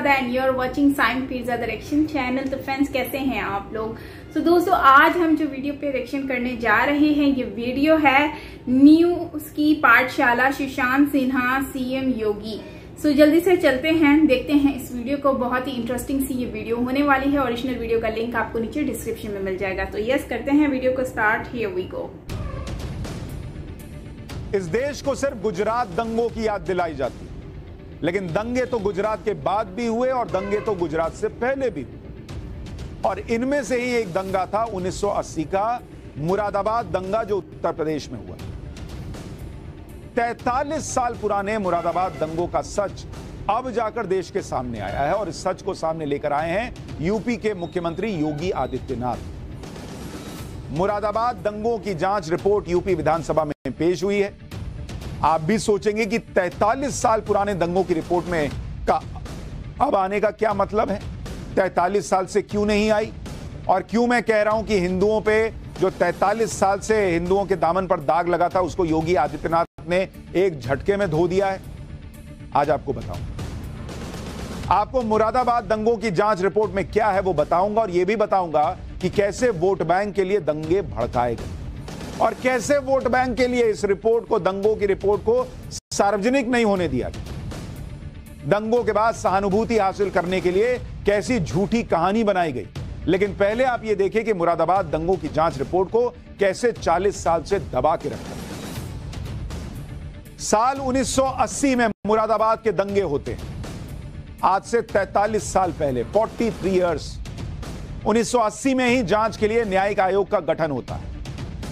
And you are watching Saim pizza the reaction channel. तो friends, कैसे हैं आप लोग? तो दोस्तों, आज हम जो वीडियो पे रिएक्शन करने जा रहे हैं, ये वीडियो है न्यूज की पाठशाला सुशांत सिन्हा सीएम योगी। सो जल्दी से चलते हैं, देखते हैं इस वीडियो को। बहुत ही इंटरेस्टिंग सी ये वीडियो होने वाली है। ओरिजिनल वीडियो का लिंक आपको नीचे डिस्क्रिप्शन में मिल जाएगा। तो यस, करते हैं वीडियो को स्टार्ट। Here we go. इस देश को सिर्फ गुजरात दंगों की याद दिलाई जाती है, लेकिन दंगे तो गुजरात के बाद भी हुए और दंगे तो गुजरात से पहले भी हुए। और इनमें से ही एक दंगा था 1980 का मुरादाबाद दंगा, जो उत्तर प्रदेश में हुआ। 43 साल पुराने मुरादाबाद दंगों का सच अब जाकर देश के सामने आया है, और इस सच को सामने लेकर आए हैं यूपी के मुख्यमंत्री योगी आदित्यनाथ। मुरादाबाद दंगों की जांच रिपोर्ट यूपी विधानसभा में पेश हुई है। आप भी सोचेंगे कि 43 साल पुराने दंगों की रिपोर्ट में का अब आने का क्या मतलब है? 43 साल से क्यों नहीं आई? और क्यों मैं कह रहा हूं कि हिंदुओं पे जो 43 साल से हिंदुओं के दामन पर दाग लगा था, उसको योगी आदित्यनाथ ने एक झटके में धो दिया है? आज आपको बताऊंगा। आपको मुरादाबाद दंगों की जांच रिपोर्ट में क्या है वो बताऊंगा, और यह भी बताऊंगा कि कैसे वोट बैंक के लिए दंगे भड़काए गए, और कैसे वोट बैंक के लिए इस रिपोर्ट को, दंगों की रिपोर्ट को सार्वजनिक नहीं होने दिया गया। दंगों के बाद सहानुभूति हासिल करने के लिए कैसी झूठी कहानी बनाई गई। लेकिन पहले आप यह देखें कि मुरादाबाद दंगों की जांच रिपोर्ट को कैसे 40 साल से दबा के रखा। साल 1980 में मुरादाबाद के दंगे होते हैं। आज से 43 साल पहले, 43 इयर्स, 1980 में ही जांच के लिए न्यायिक आयोग का गठन होता है।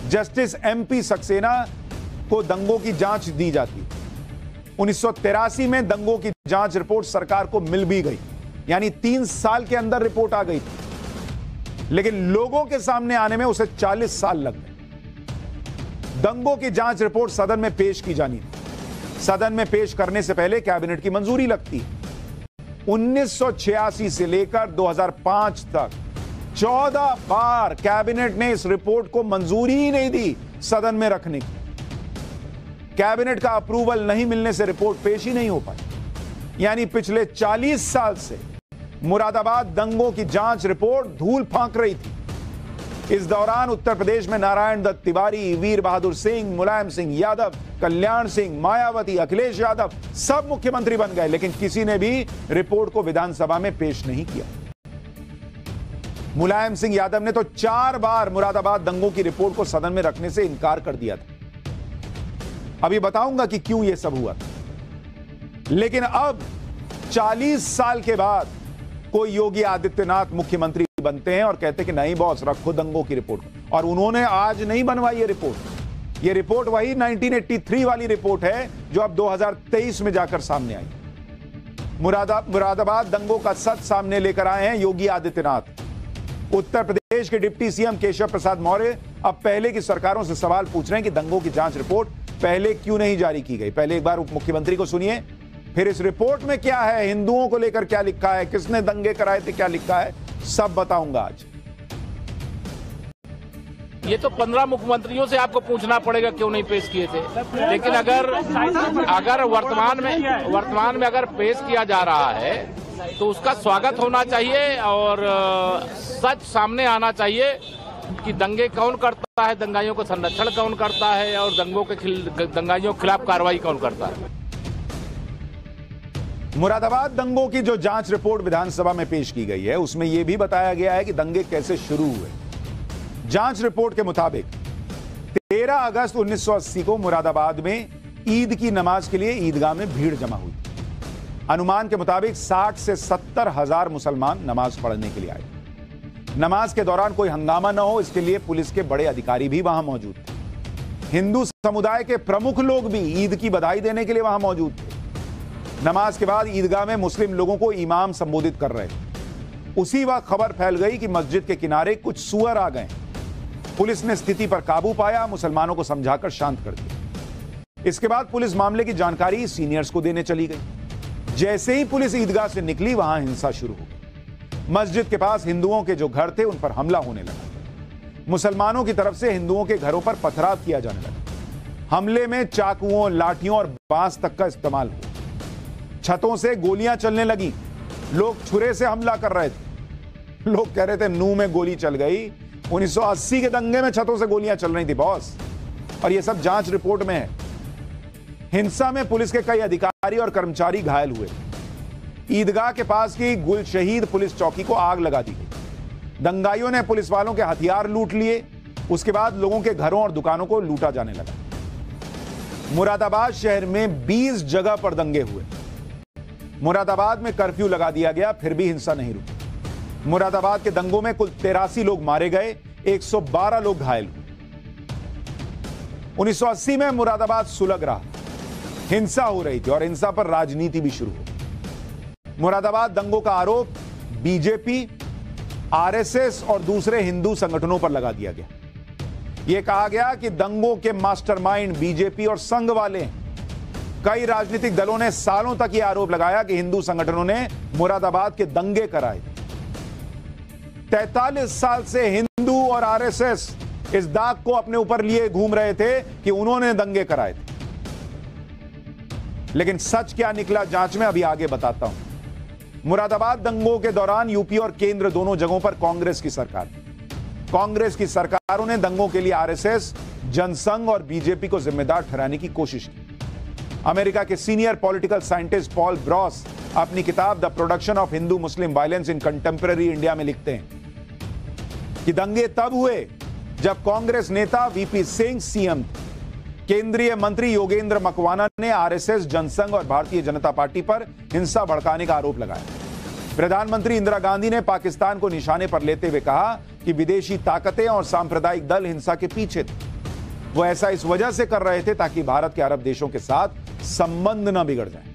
जस्टिस MP सक्सेना को दंगों की जांच दी जाती। 1983 में दंगों की जांच रिपोर्ट सरकार को मिल भी गई, यानी 3 साल के अंदर रिपोर्ट आ गई थी। लेकिन लोगों के सामने आने में उसे 40 साल लग गए। दंगों की जांच रिपोर्ट सदन में पेश की जानी थी। सदन में पेश करने से पहले कैबिनेट की मंजूरी लगती है। 1986 से लेकर 2005 तक 14 बार कैबिनेट ने इस रिपोर्ट को मंजूरी ही नहीं दी सदन में रखने की। कैबिनेट का अप्रूवल नहीं मिलने से रिपोर्ट पेश ही नहीं हो पाई। यानी पिछले 40 साल से मुरादाबाद दंगों की जांच रिपोर्ट धूल फांक रही थी। इस दौरान उत्तर प्रदेश में नारायण दत्त तिवारी, वीर बहादुर सिंह, मुलायम सिंह यादव, कल्याण सिंह, मायावती, अखिलेश यादव सब मुख्यमंत्री बन गए, लेकिन किसी ने भी रिपोर्ट को विधानसभा में पेश नहीं किया। मुलायम सिंह यादव ने तो 4 बार मुरादाबाद दंगों की रिपोर्ट को सदन में रखने से इनकार कर दिया था। अभी बताऊंगा कि क्यों यह सब हुआ था। लेकिन अब 40 साल के बाद कोई योगी आदित्यनाथ मुख्यमंत्री बनते हैं और कहते हैं कि नहीं बॉस, रखो दंगों की रिपोर्ट। और उन्होंने आज नहीं बनवाई ये रिपोर्ट। ये रिपोर्ट वही 1983 वाली रिपोर्ट है जो अब 2023 में जाकर सामने आई। मुरादाबाद दंगों का सच सामने लेकर आए हैं योगी आदित्यनाथ। उत्तर प्रदेश के डिप्टी सीएम केशव प्रसाद मौर्य अब पहले की सरकारों से सवाल पूछ रहे हैं कि दंगों की जांच रिपोर्ट पहले क्यों नहीं जारी की गई। पहले एक बार उप मुख्यमंत्री को सुनिए, फिर इस रिपोर्ट में क्या है, हिंदुओं को लेकर क्या लिखा है, किसने दंगे कराए थे, क्या लिखा है, सब बताऊंगा आज। ये तो 15 मुख्यमंत्रियों से आपको पूछना पड़ेगा क्यों नहीं पेश किए थे। लेकिन अगर वर्तमान में अगर पेश किया जा रहा है तो उसका स्वागत होना चाहिए, और सच सामने आना चाहिए कि दंगे कौन करता है, दंगाइयों को संरक्षण कौन करता है, और दंगाइयों के खिलाफ कार्रवाई कौन करता है। मुरादाबाद दंगों की जो जांच रिपोर्ट विधानसभा में पेश की गई है, उसमें यह भी बताया गया है कि दंगे कैसे शुरू हुए। जांच रिपोर्ट के मुताबिक 13 अगस्त 1980 को मुरादाबाद में ईद की नमाज के लिए ईदगाह में भीड़ जमा हुई। अनुमान के मुताबिक 60 से 70 हजार मुसलमान नमाज पढ़ने के लिए आए। नमाज के दौरान कोई हंगामा न हो, इसके लिए पुलिस के बड़े अधिकारी भी वहां मौजूद थे। हिंदू समुदाय के प्रमुख लोग भी ईद की बधाई देने के लिए वहां मौजूद थे। नमाज के बाद ईदगाह में मुस्लिम लोगों को इमाम संबोधित कर रहे थे। उसी वक्त खबर फैल गई कि मस्जिद के किनारे कुछ सुअर आ गए। पुलिस ने स्थिति पर काबू पाया, मुसलमानों को समझाकर शांत कर दिया। इसके बाद पुलिस मामले की जानकारी सीनियर्स को देने चली गई। जैसे ही पुलिस ईदगाह से निकली, वहां हिंसा शुरू हो गई। मस्जिद के पास हिंदुओं के जो घर थे उन पर हमला होने लगा। मुसलमानों की तरफ से हिंदुओं के घरों पर पथराव किया जाने लगा। हमले में चाकुओं, लाठियों और बांस तक का इस्तेमाल हुआ। छतों से गोलियां चलने लगी। लोग छुरे से हमला कर रहे थे। लोग कह रहे थे नूह में गोली चल गई। 1980 के दंगे में छतों से गोलियां चल रही थी बॉस, और ये सब जांच रिपोर्ट में है। हिंसा में पुलिस के कई अधिकारी और कर्मचारी घायल हुए। ईदगाह के पास की गुल शहीद पुलिस चौकी को आग लगा दी गई। दंगाइयों ने पुलिस वालों के हथियार लूट लिए। उसके बाद लोगों के घरों और दुकानों को लूटा जाने लगा। मुरादाबाद शहर में 20 जगह पर दंगे हुए। मुरादाबाद में कर्फ्यू लगा दिया गया, फिर भी हिंसा नहीं रुकी। मुरादाबाद के दंगों में कुल 83 लोग मारे गए, 112 लोग घायल हुए। 1980 में मुरादाबाद सुलग रहा, हिंसा हो रही थी और हिंसा पर राजनीति भी शुरू हो। मुरादाबाद दंगों का आरोप बीजेपी, आरएसएस और दूसरे हिंदू संगठनों पर लगा दिया गया। यह कहा गया कि दंगों के मास्टरमाइंड बीजेपी और संघ वाले हैं। कई राजनीतिक दलों ने सालों तक यह आरोप लगाया कि हिंदू संगठनों ने मुरादाबाद के दंगे कराए। 43 साल से हिंदू और आरएसएस इस दाग को अपने ऊपर लिए घूम रहे थे कि उन्होंने दंगे कराए थे। लेकिन सच क्या निकला जांच में अभी आगे बताता हूं। मुरादाबाद दंगों के दौरान यूपी और केंद्र दोनों जगहों पर कांग्रेस की सरकार, कांग्रेस की सरकारों ने दंगों के लिए आरएसएस, जनसंघ और बीजेपी को जिम्मेदार ठहराने की कोशिश की। अमेरिका के senior political scientist Paul Bros अपनी किताब the production of Hindu Muslim violence in contemporary India में लिखते हैं कि दंगे तब हुए जब कांग्रेस नेता वीपी सिंह सीएम, केंद्रीय मंत्री योगेंद्र मकवाना ने आरएसएस, जनसंघ और भारतीय जनता पार्टी पर हिंसा भड़काने का आरोप लगाया। प्रधानमंत्री इंदिरा गांधी ने पाकिस्तान को निशाने पर लेते हुए कहा कि विदेशी ताकतें और सांप्रदायिक दल हिंसा के पीछे थे। वो ऐसा इस वजह से कर रहे थे ताकि भारत के अरब देशों के साथ संबंध न बिगड़ जाए।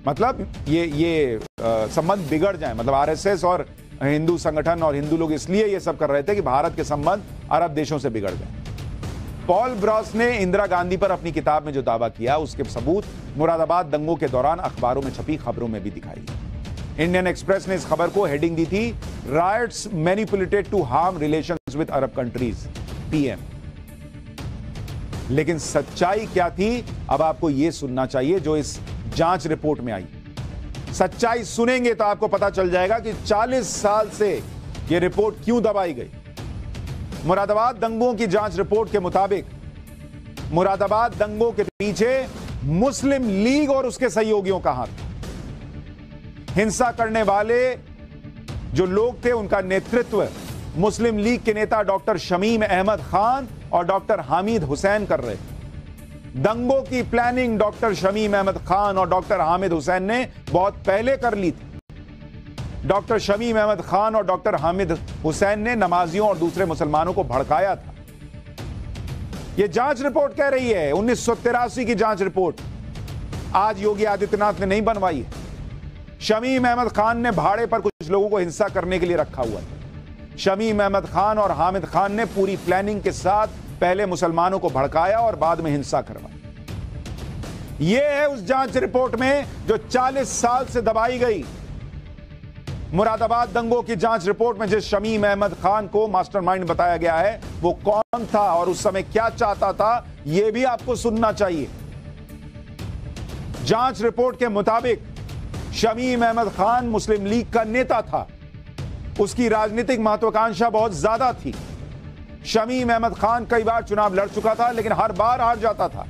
मतलब ये संबंध बिगड़ जाए, मतलब आरएसएस और हिंदू संगठन और हिंदू लोग इसलिए ये सब कर रहे थे कि भारत के संबंध अरब देशों से बिगड़ जाए। पॉल ब्रॉस ने इंदिरा गांधी पर अपनी किताब में जो दावा किया उसके सबूत मुरादाबाद दंगों के दौरान अखबारों में छपी खबरों में भी दिखाई। इंडियन एक्सप्रेस ने इस खबर को हेडिंग दी थी, writes manipulated to harm relations with Arab countries, PM. लेकिन सच्चाई क्या थी, अब आपको यह सुनना चाहिए जो इस जांच रिपोर्ट में आई। सच्चाई सुनेंगे तो आपको पता चल जाएगा कि 40 साल से यह रिपोर्ट क्यों दबाई गई। मुरादाबाद दंगों की जांच रिपोर्ट के मुताबिक मुरादाबाद दंगों के पीछे मुस्लिम लीग और उसके सहयोगियों का हाथ था। हिंसा करने वाले जो लोग थे उनका नेतृत्व मुस्लिम लीग के नेता डॉक्टर शमीम अहमद खान और डॉक्टर हामिद हुसैन कर रहे थे। दंगों की प्लानिंग डॉक्टर शमीम अहमद खान और डॉक्टर हामिद हुसैन ने बहुत पहले कर ली थी। डॉक्टर शमीम अहमद खान और डॉक्टर हामिद हुसैन ने नमाजियों और दूसरे मुसलमानों को भड़काया था। यह जांच रिपोर्ट कह रही है, 1983 की जांच रिपोर्ट आज योगी आदित्यनाथ ने नहीं बनवाई है। शमीम अहमद खान ने भाड़े पर कुछ लोगों को हिंसा करने के लिए रखा हुआ था। शमीम अहमद खान और हामिद खान ने पूरी प्लानिंग के साथ पहले मुसलमानों को भड़काया और बाद में हिंसा करवाई। यह है उस जांच रिपोर्ट में जो 40 साल से दबाई गई। मुरादाबाद दंगों की जांच रिपोर्ट में जिस शमीम अहमद खान को मास्टरमाइंड बताया गया है वो कौन था और उस समय क्या चाहता था, यह भी आपको सुनना चाहिए। जांच रिपोर्ट के मुताबिक शमीम अहमद खान मुस्लिम लीग का नेता था। उसकी राजनीतिक महत्वाकांक्षा बहुत ज्यादा थी। शमीम अहमद खान कई बार चुनाव लड़ चुका था लेकिन हर बार हार जाता था।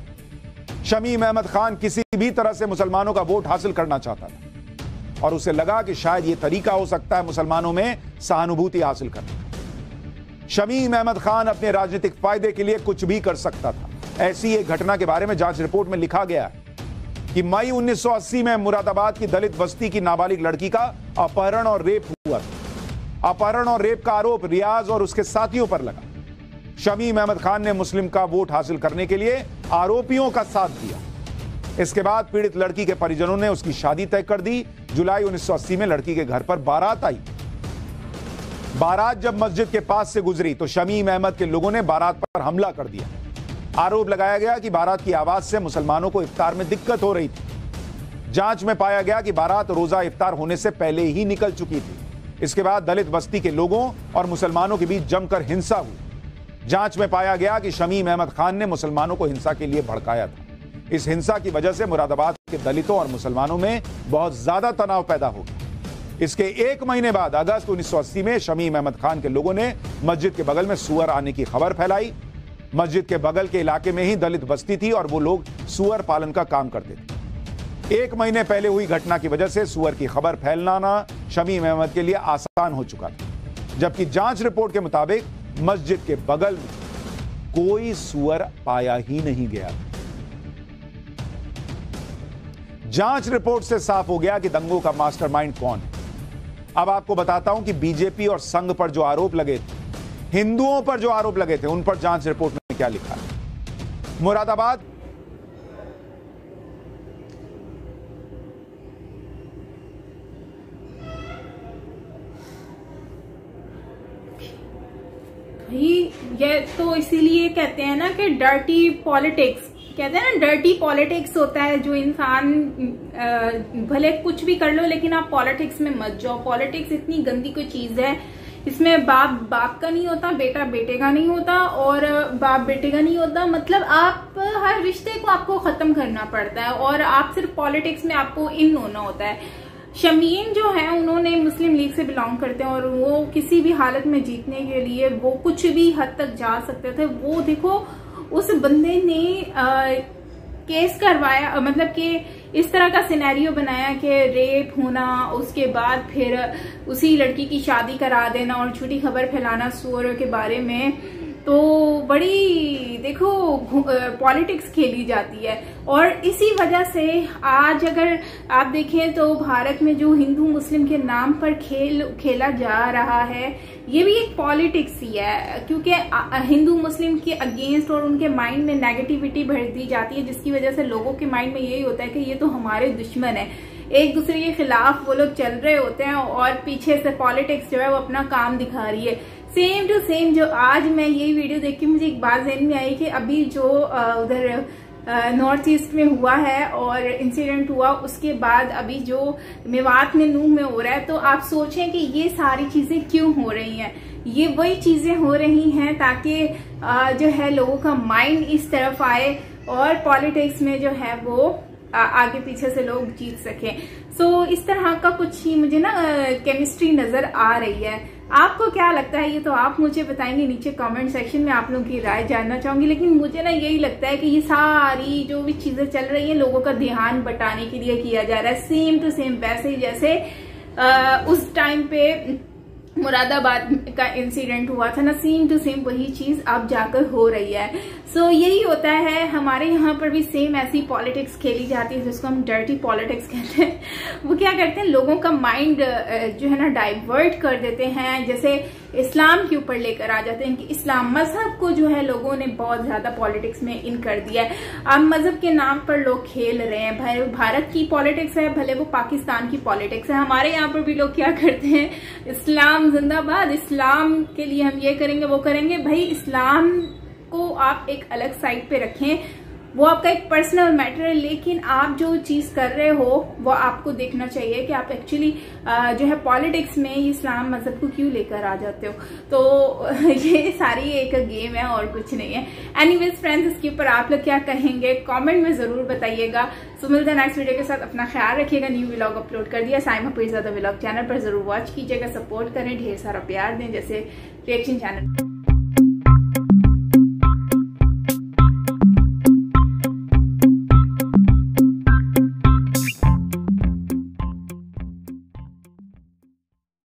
शमीम अहमद खान किसी भी तरह से मुसलमानों का वोट हासिल करना चाहता था और उसे लगा कि शायद यह तरीका हो सकता है मुसलमानों में सहानुभूति हासिल करने का। शमीम अहमद खान अपने राजनीतिक फायदे के लिए कुछ भी कर सकता था। ऐसी एक घटना के बारे में जांच रिपोर्ट में लिखा गया है कि मई 1980 में मुरादाबाद की दलित बस्ती की नाबालिग लड़की का अपहरण और रेप हुआ था। अपहरण और रेप का आरोप रियाज और उसके साथियों पर लगा। शमीम अहमद खान ने मुस्लिम का वोट हासिल करने के लिए आरोपियों का साथ दिया। इसके बाद पीड़ित लड़की के परिजनों ने उसकी शादी तय कर दी। जुलाई 1980 में लड़की के घर पर बारात आई। बारात जब मस्जिद के पास से गुजरी तो शमीम अहमद के लोगों ने बारात पर हमला कर दिया। आरोप लगाया गया कि बारात की आवाज से मुसलमानों को इफ्तार में दिक्कत हो रही थी। जांच में पाया गया कि बारात रोजा इफ्तार होने से पहले ही निकल चुकी थी। इसके बाद दलित बस्ती के लोगों और मुसलमानों के बीच जमकर हिंसा हुई। जांच में पाया गया कि शमीम अहमद खान ने मुसलमानों को हिंसा के लिए भड़काया था। इस हिंसा की वजह से मुरादाबाद के दलितों और मुसलमानों में बहुत ज्यादा तनाव पैदा हो गया। इसके 1 महीने बाद अगस्त 1980 में शमीम अहमद खान के लोगों ने मस्जिद के बगल में सुअर आने की खबर फैलाई। मस्जिद के बगल के इलाके में ही दलित बस्ती थी और वो लोग सुअर पालन का काम करते थे। 1 महीने पहले हुई घटना की वजह से सुअर की खबर फैलाना शमीम अहमद के लिए आसान हो चुका था, जबकि जांच रिपोर्ट के मुताबिक मस्जिद के बगल में कोई सुअर पाया ही नहीं गया। जांच रिपोर्ट से साफ हो गया कि दंगों का मास्टरमाइंड कौन है। अब आपको बताता हूं कि बीजेपी और संघ पर जो आरोप लगे थे, हिंदुओं पर जो आरोप लगे थे, उन पर जांच रिपोर्ट में क्या लिखा है। मुरादाबाद ये तो इसीलिए कहते हैं ना कि डर्टी पॉलिटिक्स, कहते हैं ना डर्टी पॉलिटिक्स होता है। जो इंसान भले कुछ भी कर लो लेकिन आप पॉलिटिक्स में मत जाओ। पॉलिटिक्स इतनी गंदी कोई चीज है, इसमें बाप का नहीं होता, बेटा बेटे का नहीं होता और बाप बेटे का नहीं होता। मतलब आप हर रिश्ते को आपको खत्म करना पड़ता है और आप सिर्फ पॉलिटिक्स में आपको इन होना होता है। शमीम जो है उन्होंने मुस्लिम लीग से बिलोंग करते हैं और वो किसी भी हालत में जीतने के लिए वो कुछ भी हद तक जा सकते थे। वो देखो उस बंदे ने केस करवाया, मतलब कि इस तरह का सिनेरियो बनाया कि रेप होना, उसके बाद फिर उसी लड़की की शादी करा देना और झूठी खबर फैलाना सुअर के बारे में। तो बड़ी देखो पॉलिटिक्स खेली जाती है और इसी वजह से आज अगर आप देखें तो भारत में जो हिंदू मुस्लिम के नाम पर खेला जा रहा है ये भी एक पॉलिटिक्स ही है, क्योंकि हिंदू मुस्लिम के अगेंस्ट और उनके माइंड में नेगेटिविटी भर दी जाती है, जिसकी वजह से लोगों के माइंड में यही होता है कि ये तो हमारे दुश्मन है। एक दूसरे के खिलाफ वो लोग चल रहे होते हैं और पीछे से पॉलिटिक्स जो है वो अपना काम दिखा रही है। सेम टू सेम जो आज मैं यही वीडियो देख के मुझे एक बात ज़हन में आई कि अभी जो उधर नॉर्थ ईस्ट में हुआ है और इंसिडेंट हुआ, उसके बाद अभी जो मेवात में नूह में हो रहा है, तो आप सोचें कि ये सारी चीजें क्यों हो रही हैं। ये वही चीजें हो रही हैं ताकि जो है लोगों का माइंड इस तरफ आए और पॉलिटिक्स में जो है वो आगे पीछे से लोग जीत सकें। सो इस तरह का कुछ ही मुझे ना केमिस्ट्री नजर आ रही है। आपको क्या लगता है ये तो आप मुझे बताएंगे नीचे कमेंट सेक्शन में, आप लोगों की राय जानना चाहूंगी। लेकिन मुझे ना यही लगता है कि ये सारी जो भी चीजें चल रही है लोगों का ध्यान बटाने के लिए किया जा रहा है। सेम टू सेम वैसे ही जैसे उस टाइम पे मुरादाबाद का इंसिडेंट हुआ था ना, सेम टू सेम वही चीज अब जाकर हो रही है। सो यही होता है हमारे यहाँ पर भी सेम ऐसी पॉलिटिक्स खेली जाती है जिसको हम डर्टी पॉलिटिक्स कहते हैं। वो क्या करते हैं लोगों का माइंड जो है ना डाइवर्ट कर देते हैं, जैसे इस्लाम के ऊपर लेकर आ जाते हैं कि इस्लाम मजहब को जो है लोगों ने बहुत ज्यादा पॉलिटिक्स में इन कर दिया है। अब मजहब के नाम पर लोग खेल रहे हैं। भाई भारत की पॉलिटिक्स है, भले वो पाकिस्तान की पॉलिटिक्स है, हमारे यहाँ पर भी लोग क्या करते हैं इस्लाम जिंदाबाद, इस्लाम के लिए हम ये करेंगे वो करेंगे। भाई इस्लाम को आप एक अलग साइड पे रखें, वो आपका एक पर्सनल मैटर है, लेकिन आप जो चीज कर रहे हो वो आपको देखना चाहिए कि आप एक्चुअली जो है पॉलिटिक्स में इस्लाम मजहब को क्यों लेकर आ जाते हो। तो ये सारी एक गेम है और कुछ नहीं है। एनीवेज फ्रेंड्स, इसके ऊपर आप लोग क्या कहेंगे कमेंट में जरूर बताइएगा। सो मिलते हैं नेक्स्ट वीडियो के साथ। अपना ख्याल रखिएगा। न्यू व्लॉग अपलोड कर दिया साइमा पीरज़ादा व्लॉग चैनल पर, जरूर वॉच कीजिएगा, सपोर्ट करें, ढेर सारा प्यार दें जैसे रिएक्शन चैनल।